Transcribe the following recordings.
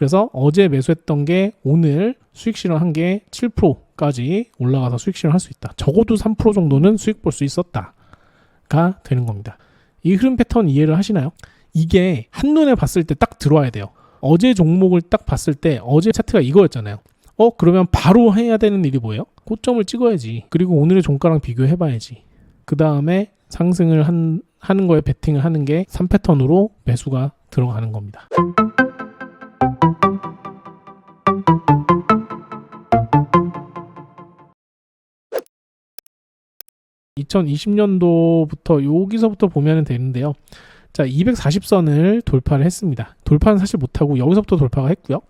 그래서 어제 매수했던 게 오늘 수익 실현한 게 7%까지 올라가서 수익 실현할 수 있다. 적어도 3% 정도는 수익 볼 수 있었다가 되는 겁니다. 이 흐름 패턴 이해를 하시나요? 이게 한눈에 봤을 때 딱 들어와야 돼요. 어제 종목을 딱 봤을 때 어제 차트가 이거였잖아요. 그러면 바로 해야 되는 일이 뭐예요? 고점을 찍어야지. 그리고 오늘의 종가랑 비교해봐야지. 그 다음에 상승을 하는 거에 베팅을 하는 게 3패턴으로 매수가 들어가는 겁니다. (2020년도부터) 여기서부터 보면 되는데요. 자, 240선을 돌파를 했습니다. 돌파는 사실 못하고 여기서부터 돌파가 했고요.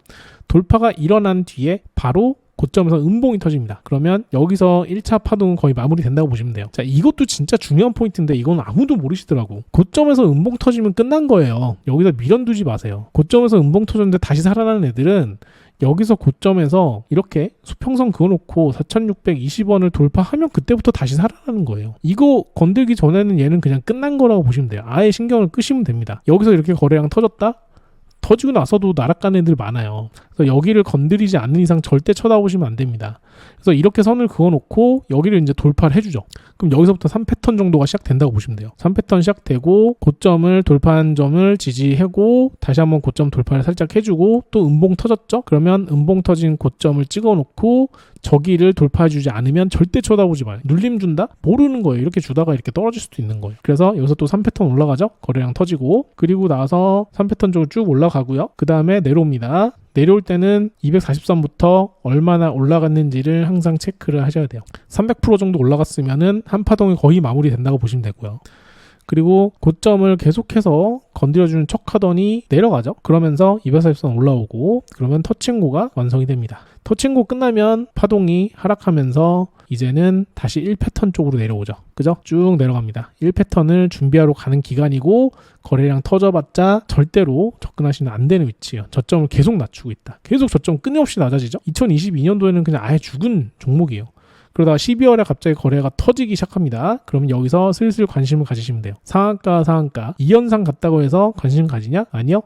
돌파가 일어난 뒤에 바로 고점에서 음봉이 터집니다. 그러면 여기서 1차 파동은 거의 마무리된다고 보시면 돼요. 자, 이것도 진짜 중요한 포인트인데 이건 아무도 모르시더라고. 고점에서 음봉 터지면 끝난 거예요. 여기서 미련 두지 마세요. 고점에서 음봉 터졌는데 다시 살아나는 애들은 여기서 고점에서 이렇게 수평선 그어놓고 4,620원을 돌파하면 그때부터 다시 살아나는 거예요. 이거 건들기 전에는 얘는 그냥 끝난 거라고 보시면 돼요. 아예 신경을 끄시면 됩니다. 여기서 이렇게 거래량 터졌다? 터지고 나서도 날아가는 애들 많아요. 그래서 여기를 건드리지 않는 이상 절대 쳐다보시면 안 됩니다. 그래서 이렇게 선을 그어놓고 여기를 이제 돌파를 해주죠. 그럼 여기서부터 3패턴 정도가 시작된다고 보시면 돼요. 3패턴 시작되고 고점을 돌파한 점을 지지하고 다시 한번 고점 돌파를 살짝 해주고 또 음봉 터졌죠? 그러면 음봉 터진 고점을 찍어놓고 저기를 돌파해주지 않으면 절대 쳐다보지 마요. 눌림 준다? 모르는 거예요. 이렇게 주다가 이렇게 떨어질 수도 있는 거예요. 그래서 여기서 또 3패턴 올라가죠? 거래량 터지고 그리고 나서 3패턴 쪽으로 쭉 올라가고요. 그 다음에 내려옵니다. 내려올 때는 240선부터 얼마나 올라갔는지를 항상 체크를 하셔야 돼요. 300% 정도 올라갔으면은 한 파동이 거의 마무리된다고 보시면 되고요. 그리고 고점을 계속해서 건드려주는 척 하더니 내려가죠. 그러면서 240선 올라오고 그러면 터칭고가 완성이 됩니다. 터칭고 끝나면 파동이 하락하면서 이제는 다시 1패턴 쪽으로 내려오죠. 그죠? 쭉 내려갑니다. 1패턴을 준비하러 가는 기간이고 거래량 터져봤자 절대로 접근하시면 안 되는 위치예요. 저점을 계속 낮추고 있다. 계속 저점 끊임없이 낮아지죠. 2022년도에는 그냥 아예 죽은 종목이에요. 그러다가 12월에 갑자기 거래가 터지기 시작합니다. 그러면 여기서 슬슬 관심을 가지시면 돼요. 상한가 2연상 갔다고 해서 관심 가지냐? 아니요.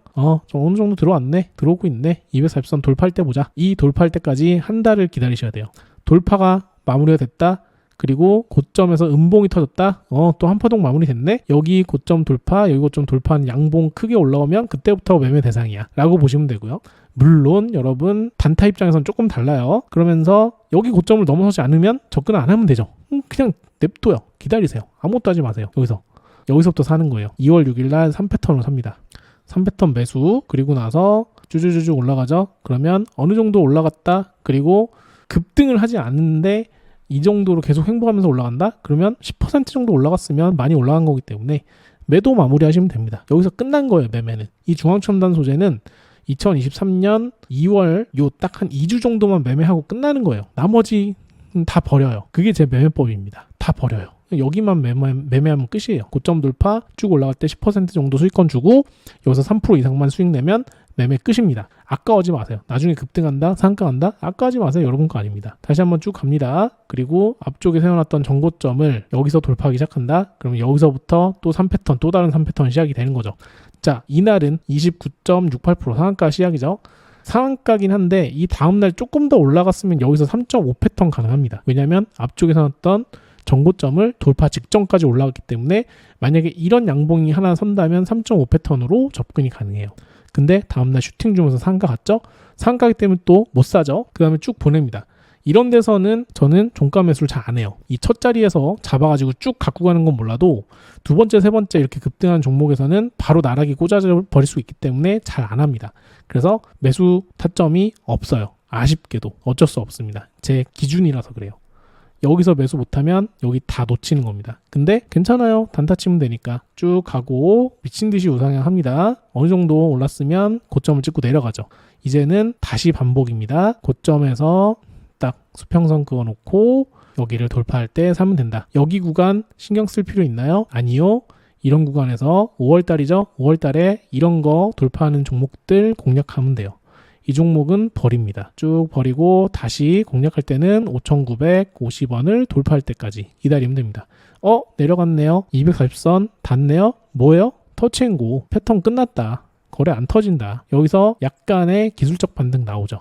좀 어느 정도 들어왔네. 들어오고 있네. 240선 돌파할 때 보자. 이 돌파할 때까지 한 달을 기다리셔야 돼요. 돌파가 마무리가 됐다. 그리고 고점에서 음봉이 터졌다. 또 한 파동 마무리됐네. 여기 고점 돌파, 여기 고점 돌파한 양봉 크게 올라오면 그때부터 매매 대상이야 라고 보시면 되고요. 물론 여러분 단타 입장에서는 조금 달라요. 그러면서 여기 고점을 넘어서지 않으면 접근 안 하면 되죠. 그냥 냅둬요. 기다리세요. 아무것도 하지 마세요. 여기서부터 사는 거예요. 2월 6일 날 3패턴으로 삽니다. 3패턴 매수. 그리고 나서 쭈쭈쭈쭈 올라가죠. 그러면 어느 정도 올라갔다. 그리고 급등을 하지 않는데 이 정도로 계속 횡보하면서 올라간다? 그러면 10% 정도 올라갔으면 많이 올라간 거기 때문에 매도 마무리하시면 됩니다. 여기서 끝난 거예요. 매매는. 이 중앙첨단 소재는 2023년 2월 요 딱 한 2주 정도만 매매하고 끝나는 거예요. 나머지 다 버려요. 그게 제 매매법입니다. 다 버려요. 여기만 매매하면 끝이에요. 고점 돌파 쭉 올라갈 때 10% 정도 수익권 주고 여기서 3% 이상만 수익 내면 매매 끝입니다. 아까워하지 마세요. 나중에 급등한다, 상한가 간다? 아까워하지 마세요. 여러분 거 아닙니다. 다시 한번 쭉 갑니다. 그리고 앞쪽에 세워놨던 정고점을 여기서 돌파하기 시작한다? 그러면 여기서부터 또 3패턴, 또 다른 3패턴 시작이 되는 거죠. 자, 이날은 29.68% 상한가 시작이죠. 상한가긴 한데 이 다음날 조금 더 올라갔으면 여기서 3.5패턴 가능합니다. 왜냐하면 앞쪽에 세워놨던 정고점을 돌파 직전까지 올라갔기 때문에 만약에 이런 양봉이 하나 선다면 3.5패턴으로 접근이 가능해요. 근데 다음날 슈팅 주면서 상가 갔죠? 상가기 때문에 또 못 사죠? 그 다음에 쭉 보냅니다. 이런 데서는 저는 종가 매수를 잘 안 해요. 이 첫 자리에서 잡아가지고 쭉 갖고 가는 건 몰라도 두 번째, 세 번째 이렇게 급등하는 종목에서는 바로 나락이 꽂아져 버릴 수 있기 때문에 잘 안 합니다. 그래서 매수 타점이 없어요. 아쉽게도 어쩔 수 없습니다. 제 기준이라서 그래요. 여기서 매수 못하면 여기 다 놓치는 겁니다. 근데 괜찮아요. 단타 치면 되니까 쭉 가고 미친듯이 우상향합니다. 어느 정도 올랐으면 고점을 찍고 내려가죠. 이제는 다시 반복입니다. 고점에서 딱 수평선 그어놓고 여기를 돌파할 때 사면 된다. 여기 구간 신경 쓸 필요 있나요? 아니요. 이런 구간에서 5월달이죠. 5월달에 이런 거 돌파하는 종목들 공략하면 돼요. 이 종목은 버립니다. 쭉 버리고 다시 공략할 때는 5,950원을 돌파할 때까지 기다리면 됩니다. 내려갔네요. 240선 닿네요. 뭐예요? 터치앤고. 패턴 끝났다. 거래 안 터진다. 여기서 약간의 기술적 반등 나오죠.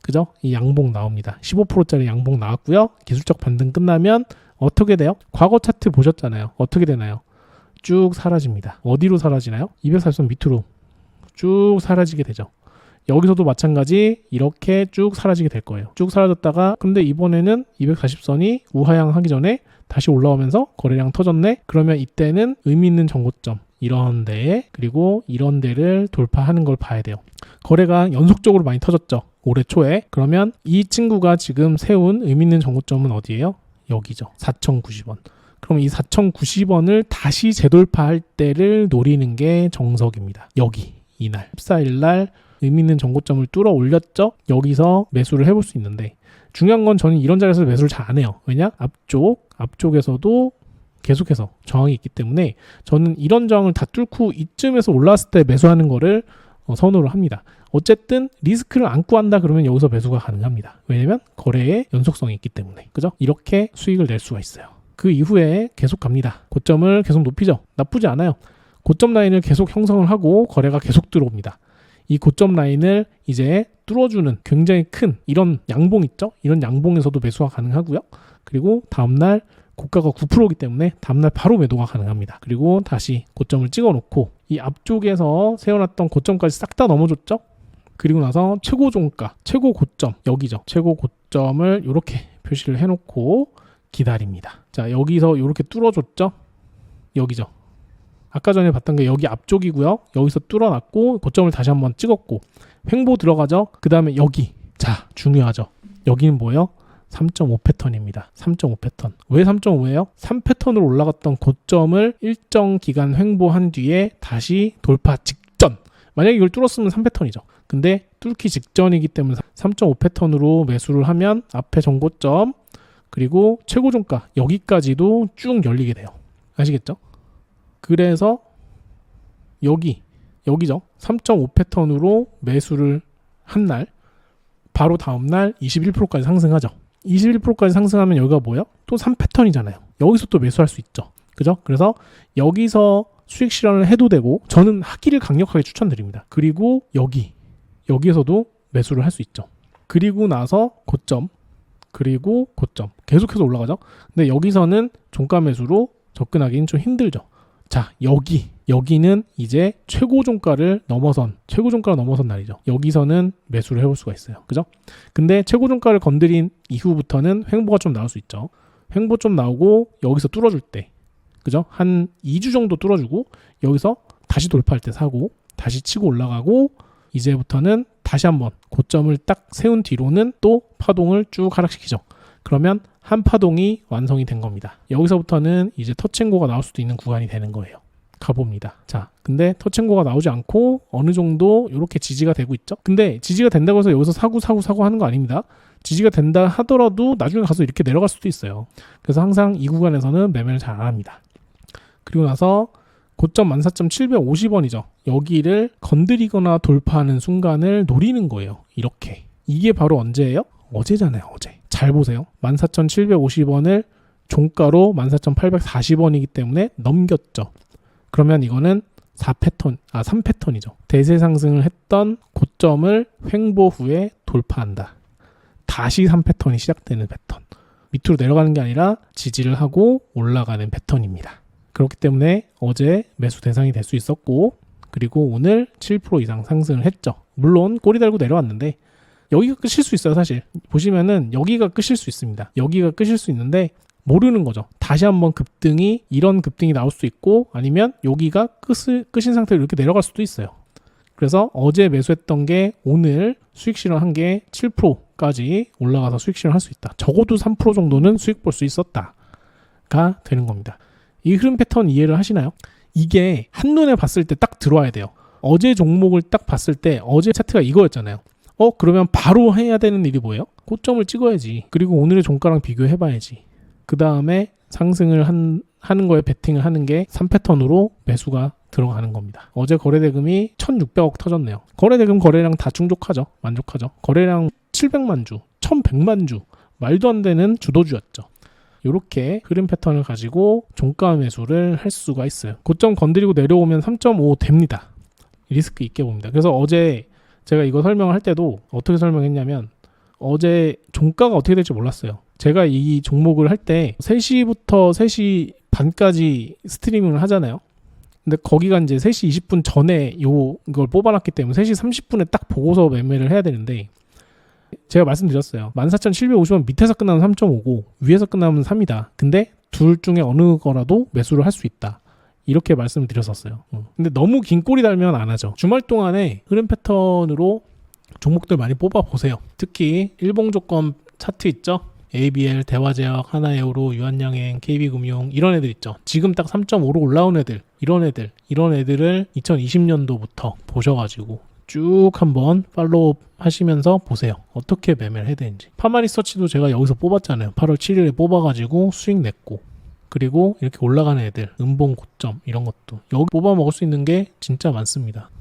그죠? 이 양봉 나옵니다. 15%짜리 양봉 나왔고요. 기술적 반등 끝나면 어떻게 돼요? 과거 차트 보셨잖아요. 어떻게 되나요? 쭉 사라집니다. 어디로 사라지나요? 240선 밑으로 쭉 사라지게 되죠. 여기서도 마찬가지 이렇게 쭉 사라지게 될 거예요. 쭉 사라졌다가 근데 이번에는 240선이 우하향하기 전에 다시 올라오면서 거래량 터졌네? 그러면 이때는 의미 있는 정고점 이런 데에 그리고 이런 데를 돌파하는 걸 봐야 돼요. 거래가 연속적으로 많이 터졌죠. 올해 초에. 그러면 이 친구가 지금 세운 의미 있는 정고점은 어디예요? 여기죠. 4,090원. 그럼 이 4,090원을 다시 재돌파할 때를 노리는 게 정석입니다. 여기 이날 14일 날 의미 있는 정고점을 뚫어 올렸죠. 여기서 매수를 해볼 수 있는데 중요한 건 저는 이런 자리에서 매수를 잘 안 해요. 왜냐? 앞쪽에서도 계속해서 저항이 있기 때문에 저는 이런 저항을 다 뚫고 이쯤에서 올라왔을 때 매수하는 거를 선호를 합니다. 어쨌든 리스크를 안고 한다 그러면 여기서 매수가 가능합니다. 왜냐면 거래의 연속성이 있기 때문에. 그죠? 이렇게 수익을 낼 수가 있어요. 그 이후에 계속 갑니다. 고점을 계속 높이죠. 나쁘지 않아요. 고점 라인을 계속 형성을 하고 거래가 계속 들어옵니다. 이 고점 라인을 이제 뚫어주는 굉장히 큰 이런 양봉 있죠? 이런 양봉에서도 매수가 가능하고요. 그리고 다음날 고가가 9%이기 때문에 다음날 바로 매도가 가능합니다. 그리고 다시 고점을 찍어놓고 이 앞쪽에서 세워놨던 고점까지 싹 다 넘어줬죠? 그리고 나서 최고 종가, 최고 고점 여기죠. 최고 고점을 이렇게 표시를 해놓고 기다립니다. 자, 여기서 이렇게 뚫어줬죠? 여기죠. 아까 전에 봤던 게 여기 앞쪽이고요. 여기서 뚫어놨고 고점을 다시 한번 찍었고 횡보 들어가죠. 그 다음에 여기. 자, 중요하죠. 여기는 뭐예요? 3.5 패턴입니다. 3.5 패턴. 왜 3.5예요? 3패턴으로 올라갔던 고점을 일정 기간 횡보한 뒤에 다시 돌파 직전. 만약에 이걸 뚫었으면 3패턴이죠. 근데 뚫기 직전이기 때문에 3.5 패턴으로 매수를 하면 앞에 정고점 그리고 최고 종가 여기까지도 쭉 열리게 돼요. 아시겠죠? 그래서 여기죠. 3.5 패턴으로 매수를 한 날 바로 다음날 21%까지 상승하죠. 21%까지 상승하면 여기가 뭐예요? 또 3패턴이잖아요. 여기서 또 매수할 수 있죠. 그죠? 그래서 여기서 수익 실현을 해도 되고 저는 하기를 강력하게 추천드립니다. 그리고 여기에서도 매수를 할 수 있죠. 그리고 나서 고점 그리고 고점 계속해서 올라가죠. 근데 여기서는 종가 매수로 접근하기는 좀 힘들죠. 자, 여기는 이제 최고 종가를 넘어선 날이죠. 여기서는 매수를 해볼 수가 있어요. 그죠? 근데 최고 종가를 건드린 이후부터는 횡보가 좀 나올 수 있죠. 횡보 좀 나오고 여기서 뚫어줄 때, 그죠? 한 2주 정도 뚫어주고 여기서 다시 돌파할 때 사고 다시 치고 올라가고 이제부터는 다시 한번 고점을 딱 세운 뒤로는 또 파동을 쭉 하락시키죠. 그러면 한 파동이 완성이 된 겁니다. 여기서부터는 이제 터치앤고가 나올 수도 있는 구간이 되는 거예요. 가봅니다. 자, 근데 터치앤고가 나오지 않고 어느 정도 이렇게 지지가 되고 있죠. 근데 지지가 된다고 해서 여기서 사고 하는 거 아닙니다. 지지가 된다 하더라도 나중에 가서 이렇게 내려갈 수도 있어요. 그래서 항상 이 구간에서는 매매를 잘 안 합니다. 그리고 나서 고점 14,750원이죠. 여기를 건드리거나 돌파하는 순간을 노리는 거예요. 이렇게. 이게 바로 언제예요? 어제잖아요. 어제. 잘 보세요. 14,750원을 종가로 14,840원이기 때문에 넘겼죠. 그러면 이거는 3패턴이죠. 대세 상승을 했던 고점을 횡보 후에 돌파한다. 다시 3패턴이 시작되는 패턴. 밑으로 내려가는 게 아니라 지지를 하고 올라가는 패턴입니다. 그렇기 때문에 어제 매수 대상이 될 수 있었고 그리고 오늘 7% 이상 상승을 했죠. 물론 꼬리 달고 내려왔는데 여기가 끝일 수 있어요. 사실 보시면은 여기가 끝일 수 있습니다. 여기가 끝일 수 있는데 모르는 거죠. 다시 한번 이런 급등이 나올 수 있고 아니면 여기가 끝인 상태로 이렇게 내려갈 수도 있어요. 그래서 어제 매수했던 게 오늘 수익 실현한 게 7%까지 올라가서 수익 실현할 수 있다. 적어도 3% 정도는 수익 볼 수 있었다가 되는 겁니다. 이 흐름 패턴 이해를 하시나요? 이게 한눈에 봤을 때 딱 들어와야 돼요. 어제 종목을 딱 봤을 때 어제 차트가 이거였잖아요. 그러면 바로 해야 되는 일이 뭐예요? 고점을 찍어야지. 그리고 오늘의 종가랑 비교해봐야지. 그 다음에 상승을 하는 거에 베팅을 하는 게 3패턴으로 매수가 들어가는 겁니다. 어제 거래대금이 1,600억 터졌네요. 거래대금 거래량 다 충족하죠. 만족하죠. 거래량 700만 주, 1,100만 주. 말도 안 되는 주도주였죠. 이렇게 흐름 패턴을 가지고 종가 매수를 할 수가 있어요. 고점 건드리고 내려오면 3.5 됩니다. 리스크 있게 봅니다. 그래서 어제 제가 이거 설명을 할 때도 어떻게 설명했냐면 어제 종가가 어떻게 될지 몰랐어요. 제가 이 종목을 할 때 3시부터 3시 반까지 스트리밍을 하잖아요. 근데 거기가 이제 3시 20분 전에 이걸 뽑아놨기 때문에 3시 30분에 딱 보고서 매매를 해야 되는데 제가 말씀드렸어요. 14,750원 밑에서 끝나면 3.5고 위에서 끝나면 3이다. 근데 둘 중에 어느 거라도 매수를 할 수 있다. 이렇게 말씀을 드렸었어요. 근데 너무 긴 꼬리 달면 안 하죠. 주말 동안에 흐름 패턴으로 종목들 많이 뽑아보세요. 특히 일봉조건 차트 있죠? ABL, 대화제약, 하나에어로, 유한양행, KB금융 이런 애들 있죠. 지금 딱 3.5로 올라온 애들, 이런 애들을 2020년도부터 보셔가지고 쭉 한번 팔로우 하시면서 보세요. 어떻게 매매를 해야 되는지. 파마리서치도 제가 여기서 뽑았잖아요. 8월 7일에 뽑아가지고 수익 냈고, 그리고 이렇게 올라가는 애들, 음봉 고점 이런 것도 여기 뽑아 먹을 수 있는 게 진짜 많습니다.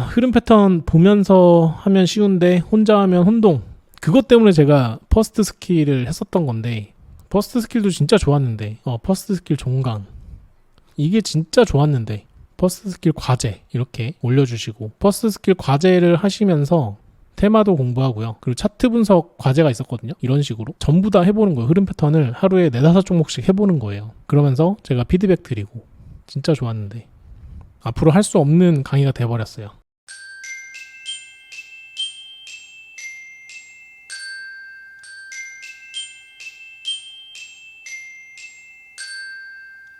흐름 패턴 보면서 하면 쉬운데 혼자 하면 혼동. 그것 때문에 제가 퍼스트 스킬을 했었던 건데, 퍼스트 스킬도 진짜 좋았는데, 퍼스트 스킬 종강 이게 진짜 좋았는데, 퍼스트 스킬 과제 이렇게 올려주시고, 퍼스트 스킬 과제를 하시면서 테마도 공부하고요. 그리고 차트 분석 과제가 있었거든요. 이런 식으로 전부 다 해보는 거예요. 흐름 패턴을 하루에 4-5종목씩 해보는 거예요. 그러면서 제가 피드백 드리고 진짜 좋았는데 앞으로 할 수 없는 강의가 돼버렸어요.